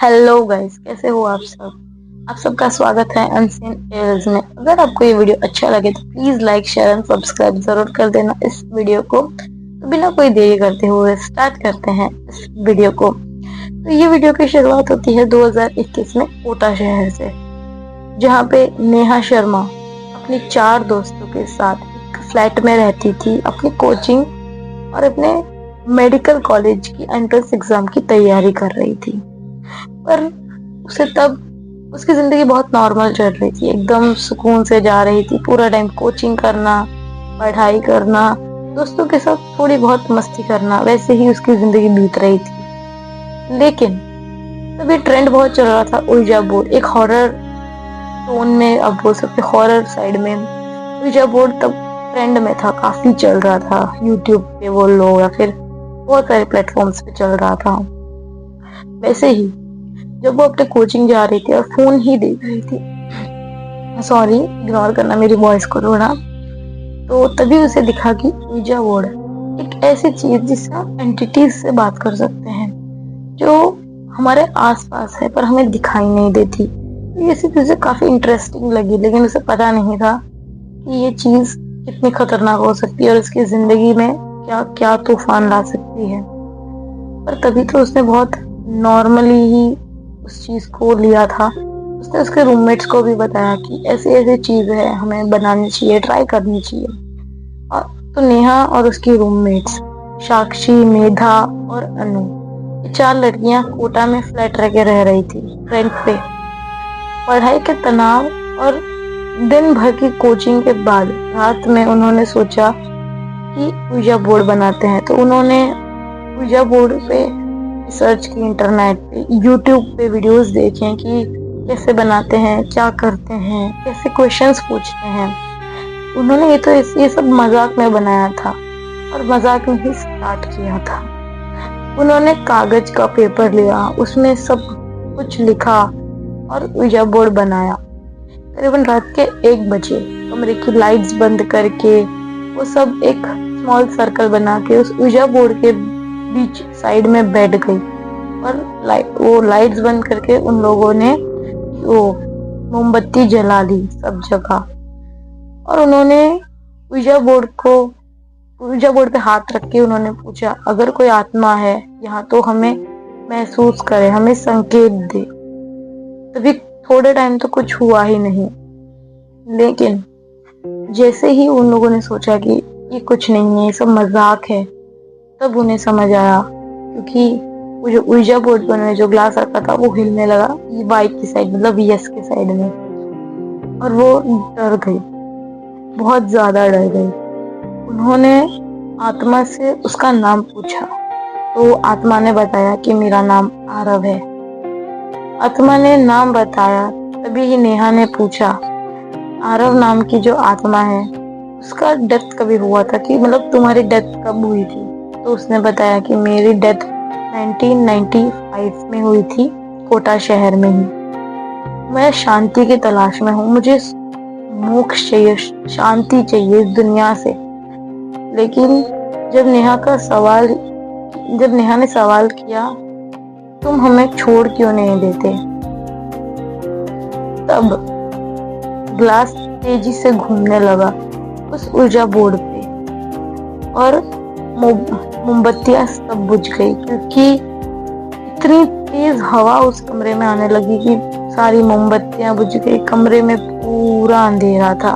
Hello guys, कैसे हो आप सबका स्वागत है अनसीन एयर्स में। अगर आपको ये वीडियो अच्छा लगे तो please like share and subscribe जरूर कर देना इस वीडियो को। तो बिना कोई देरी करते हुए स्टार्ट करते हैं इस वीडियो को। तो ये वीडियो की शुरुआत होती है 2021 में कोटा शहर से, जहाँ पे नेहा शर्मा अपनी 4 दोस्तों के साथ एक फ्लैट में रहती थी, अपनी कोचिंग और अपने मेडिकल कॉलेज की एंट्रेंस एग्जाम की तैयारी कर रही थी। पर उसे तब उसकी जिंदगी बहुत नॉर्मल चल रही थी, एकदम सुकून से जा रही थी। पूरा टाइम कोचिंग करना, पढ़ाई करना, दोस्तों के साथ थोड़ी बहुत मस्ती करना, वैसे ही उसकी जिंदगी बीत रही थी। लेकिन तभी ट्रेंड बहुत चल रहा था उइजा बोर्ड, एक हॉरर टोन में, अब बोल सकते हॉरर साइड में। उइजा बोर्ड तब ट्रेंड में था, काफी चल रहा था, यूट्यूब पे बोल लो या फिर बहुत सारे प्लेटफॉर्म्स पे चल रहा था। वैसे ही जब वो अपने कोचिंग जा रही थी और फोन ही देख रही थी, सॉरी इग्नोर करना मेरी वॉइस को थोड़ा, तो तभी उसे दिखा कि ouija बोर्ड एक ऐसी चीज जिससे हम एंटिटीज से बात कर सकते हैं, जो हमारे आसपास है पर हमें दिखाई नहीं देती। ये चीज उसे काफी इंटरेस्टिंग लगी, लेकिन उसे पता नहीं था कि ये चीज कितनी खतरनाक हो सकती है और उसकी जिंदगी में क्या क्या तूफान ला सकती है। पर तभी तो उसने बहुत नॉर्मली ही उस चीज को लिया था। उसने उसके रूममेट्स को भी बताया कि ऐसी ऐसी चीज है, हमें बनानी चाहिए, ट्राई करनी चाहिए। और तो नेहा और उसकी रूममेट्स साक्षी, मेधा और अनु, ये 4 लड़कियां कोटा में फ्लैट रह के रह रही थी, रेंट पे। पढ़ाई के तनाव और दिन भर की कोचिंग के बाद रात में उन्होंने सोचा कि ouija बोर्ड बनाते हैं। तो उन्होंने ouija बोर्ड पे सर्च की, इंटरनेट पे, यूट्यूब पे वीडियोस देखे कि कैसे बनाते हैं, क्या करते हैं, कैसे क्वेश्चंस पूछते हैं। उन्होंने ये सब मजाक में बनाया था और मजाक में ही स्टार्ट किया था। उन्होंने कागज का पेपर लिया, उसमें सब कुछ लिखा और ouija बोर्ड बनाया। करीबन रात के 1 बजे कमरे की लाइट्स बंद करके वो सब एक स्मॉल सर्कल बना के उस ouija बोर्ड के बीच साइड में बैठ गई और वो लाइट्स बंद करके उन लोगों ने वो मोमबत्ती जला ली सब जगह। और उन्होंने ouija बोर्ड पे हाथ रख के उन्होंने पूछा, अगर कोई आत्मा है यहाँ तो हमें महसूस करे, हमें संकेत दे। तभी थोड़े टाइम तो कुछ हुआ ही नहीं, लेकिन जैसे ही उन लोगों ने सोचा कि ये कुछ नहीं है, ये सब मजाक है, तब उन्हें समझ आया, क्योंकि वो जो ouija बोर्ड पर उन्होंने जो ग्लास रखा था वो हिलने लगा वाई की साइड, मतलब यस के साइड में। और वो डर गई, बहुत ज्यादा डर गई। उन्होंने आत्मा से उसका नाम पूछा, तो आत्मा ने बताया कि मेरा नाम आरव है। आत्मा ने नाम बताया, तभी ही नेहा ने पूछा, आरव नाम की जो आत्मा है उसका डेथ कभी हुआ था, कि मतलब तुम्हारी डेथ कब हुई थी? तो उसने बताया कि मेरी डेथ 1995 में हुई थी, कोटा शहर में ही। मैं शांति की तलाश में हूँ, मुझे मोक्ष चाहिए, शांति चाहिए इस दुनिया से। लेकिन जब नेहा ने सवाल किया, तुम हमें छोड़ क्यों नहीं देते, तब ग्लास तेजी से घूमने लगा उस ouija बोर्ड पे और मोमबत्तियां सब बुझ गई, क्योंकि इतनी तेज हवा उस कमरे में आने लगी कि सारी मोमबत्तियां बुझ गई। कमरे में पूरा अंधेरा था।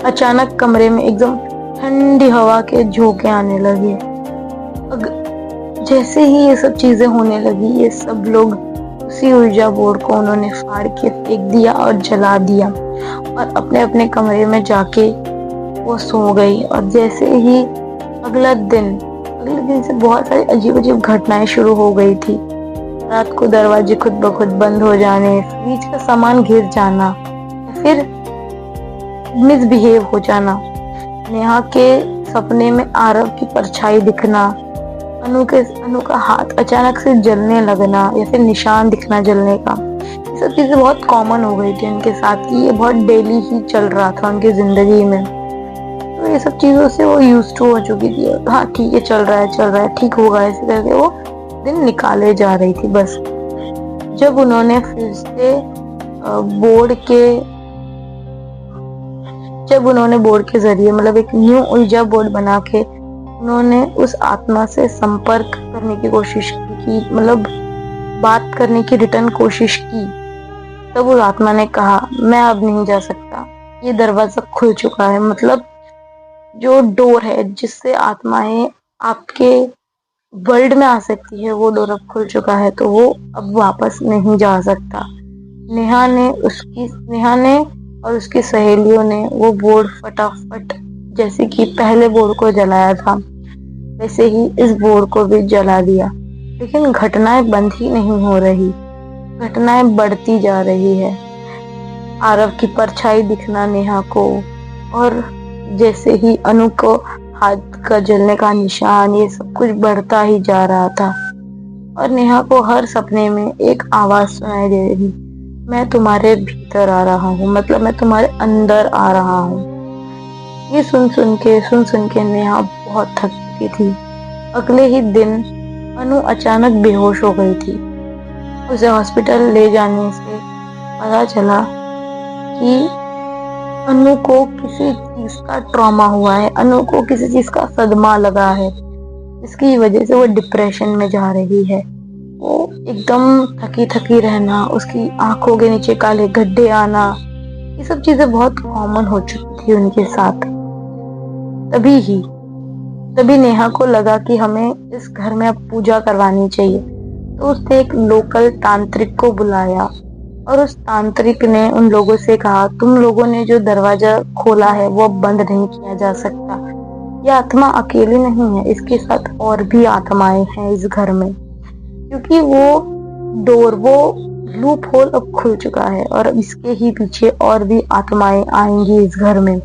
अचानक कमरे में एकदम ठंडी हवा के झोंके आने लगे। जैसे ही ये सब चीजें होने लगी, ये सब लोग उसी ouija बोर्ड को उन्होंने फाड़ के फेंक दिया और जला दिया और अपने अपने कमरे में जाके वो सो गई। और जैसे ही अगले दिन से बहुत सारी अजीब अजीब घटनाएं शुरू हो गई थी। रात को दरवाजे खुद ब खुद बंद हो जाने, फ्रिज का सामान गिर जाना, फिर मिसबिहेव हो जाना, नेहा के सपने में आरव की परछाई दिखना, अनु का हाथ अचानक से जलने लगना या फिर निशान दिखना जलने का। ये सब चीजें बहुत कॉमन हो गई थी उनके साथ, कि ये बहुत डेली ही चल रहा था उनकी जिंदगी में। तो ये सब चीजों से वो यूज्ड टू हो चुकी थी। हाँ ठीक है, चल रहा है, ठीक होगा, ऐसे करके वो दिन निकाले जा रही थी बस। जब उन्होंने फिर से बोर्ड के जरिए मतलब एक न्यू ऊर्जा बोर्ड बना के उन्होंने उस आत्मा से संपर्क करने की कोशिश की, मतलब बात करने की रिटर्न कोशिश की, तब उस आत्मा ने कहा मैं अब नहीं जा सकता, ये दरवाजा खुल चुका है। मतलब जो डोर है जिससे आत्माएं आपके वर्ल्ड में आ सकती है, वो डोर अब खुल चुका है, तो वो अब वापस नहीं जा सकता। नेहा ने और उसकी सहेलियों ने वो बोर्ड फटाफट, जैसे कि पहले बोर्ड को जलाया था वैसे ही इस बोर्ड को भी जला दिया। लेकिन घटनाएं बंद ही नहीं हो रही, घटनाएं बढ़ती जा रही है। आरव की परछाई दिखना नेहा को, और जैसे ही अनु को हाथ का जलने का निशान, ये सब कुछ बढ़ता ही जा रहा था। और नेहा को हर सपने में एक आवाज सुनाई दे रही, मैं तुम्हारे भीतर आ रहा हूँ, मतलब मैं तुम्हारे अंदर आ रहा हूँ। ये सुन सुन के नेहा बहुत थक चुकी थी। अगले ही दिन अनु अचानक बेहोश हो गई थी। उसे हॉस्पिटल ले जाने से पता चला कि अनु को किसी चीज का ट्रॉमा हुआ है, अनु को किसी चीज का सदमा लगा है, इसकी वजह से वो डिप्रेशन में जा रही है। वो एकदम थकी थकी रहना, उसकी आंखों के नीचे काले गड्ढे आना, ये सब चीजें बहुत कॉमन हो चुकी थी उनके साथ। तभी नेहा को लगा कि हमें इस घर में अब पूजा करवानी चाहिए, तो उसने एक लोकल तांत्रिक को बुलाया और उस तांत्रिक ने उन लोगों से कहा, तुम लोगों ने जो दरवाजा खोला है वो अब बंद नहीं किया जा सकता। यह आत्मा अकेली नहीं है, इसके साथ और भी आत्माएं हैं इस घर में, क्योंकि वो लूप होल अब खुल चुका है और इसके ही पीछे और भी आत्माएं आएंगी इस घर में।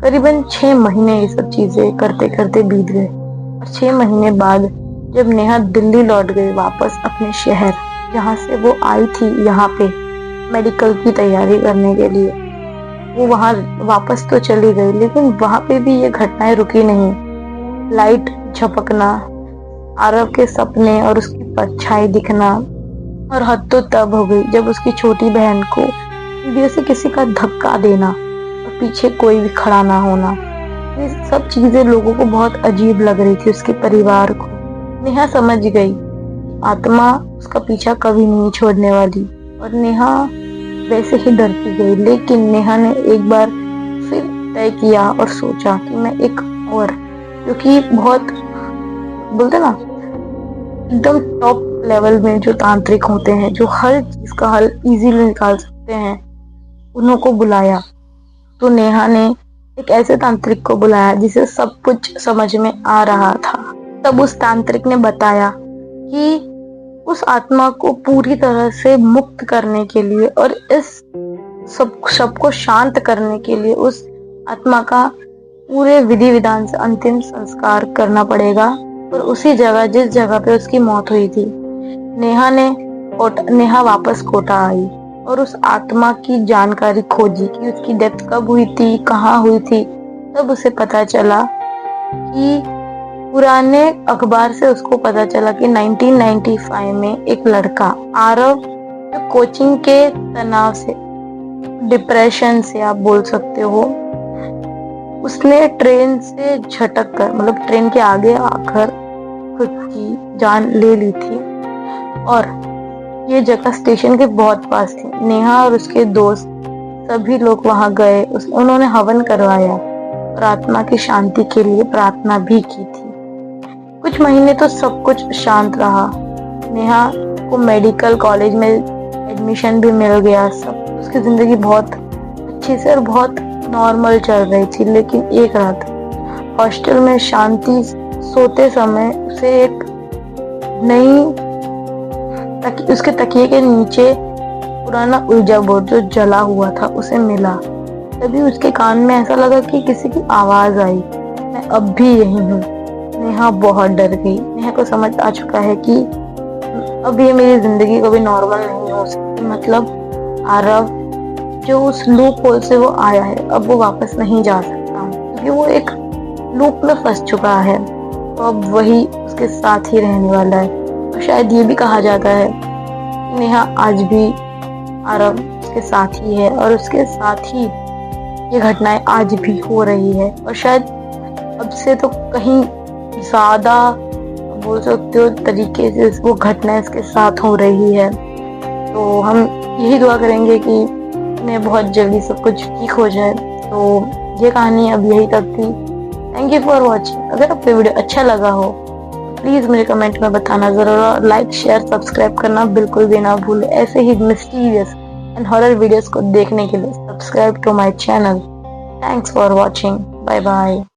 करीबन 6 महीने ये सब चीजें करते करते बीत गए, और 6 महीने बाद जब नेहा दिल्ली लौट गई वापस अपने शहर, जहाँ से वो आई थी यहाँ पे मेडिकल की तैयारी करने के लिए, वो वहां वापस तो चली गई, लेकिन वहां पे भी ये घटनाएं रुकी नहीं। लाइट झपकना, आरव के सपने और उसकी परछाई दिखना, और हद तो तब हो गई जब उसकी छोटी बहन को सीढ़ियों से किसी का धक्का देना और पीछे कोई भी खड़ा ना होना, ये सब चीजें लोगों को बहुत अजीब लग रही थी, उसके परिवार को। नेहा समझ गई आत्मा उसका पीछा कभी नहीं छोड़ने वाली, और नेहा वैसे ही डरती गई। लेकिन नेहा ने एक बार फिर तय किया और सोचा कि मैं एक और, क्योंकि बहुत बोलते ना एकदम टॉप लेवल में जो तांत्रिक होते हैं, जो हर चीज का हल इजीली निकाल सकते हैं, उन्हों को बुलाया। तो नेहा ने एक ऐसे तांत्रिक को बुलाया जिसे सब कुछ समझ में आ रहा था। तब उस तांत्रिक ने बताया कि उस आत्मा को पूरी तरह से मुक्त करने के लिए और इस सबको शांत करने के लिए उस आत्मा का पूरे विधि विधान से अंतिम संस्कार करना पड़ेगा, और उसी जगह जिस जगह पे उसकी मौत हुई थी। नेहा वापस कोटा आई और उस आत्मा की जानकारी खोजी कि उसकी डेथ कब हुई थी, कहाँ हुई थी। तब उसे पता चला कि पुराने अखबार से उसको पता चला कि 1995 में एक लड़का आरव, जो कोचिंग के तनाव से, डिप्रेशन से आप बोल सकते हो, उसने ट्रेन से झटक कर, मतलब ट्रेन के आगे आकर खुद की जान ले ली थी। और ये जगह स्टेशन के बहुत पास थी। नेहा और उसके दोस्त सभी लोग वहां गए, उन्होंने हवन करवाया और आत्मा की शांति के लिए प्रार्थना भी की थी। कुछ महीने तो सब कुछ शांत रहा। नेहा को मेडिकल कॉलेज में एडमिशन भी मिल गया, सब उसकी जिंदगी बहुत अच्छे से और बहुत नॉर्मल चल रही थी। लेकिन एक रात हॉस्टल में शांति सोते समय उसे एक नई उसके तकिए के नीचे पुराना ऊर्जा बोर्ड जो जला हुआ था उसे मिला। तभी उसके कान में ऐसा लगा कि किसी की आवाज आई, मैं अब भी यही हूँ। नेहा बहुत डर गई। नेहा को समझ आ चुका है कि अब ये मेरी जिंदगी कभी नॉर्मल नहीं हो सकती। मतलब आरव जो उस लूप होल से वो आया है, अब वो वापस नहीं जा सकता, क्योंकि वो एक लूप में फंस चुका है, तो अब वही उसके साथ ही रहने वाला है। और शायद ये भी कहा जाता है कि नेहा आज भी आरव उसके साथ ही है और उसके साथ ही ये घटनाएं आज भी हो रही है, और शायद अब से तो कहीं ज्यादा बोल सकते हो तरीके से वो घटनाएं इसके साथ हो रही है। तो हम यही दुआ करेंगे कि उन्हें बहुत जल्दी सब कुछ ठीक हो जाए। तो ये कहानी अब यही तक थी। Thank you for watching. अगर आपको वीडियो अच्छा लगा हो प्लीज मुझे कमेंट में बताना जरूर, और लाइक शेयर सब्सक्राइब करना बिल्कुल भी ना भूले। ऐसे ही मिस्टीरियस एंड हॉरर वीडियोस को देखने के लिए subscribe to my channel. Thanks for watching. Bye bye.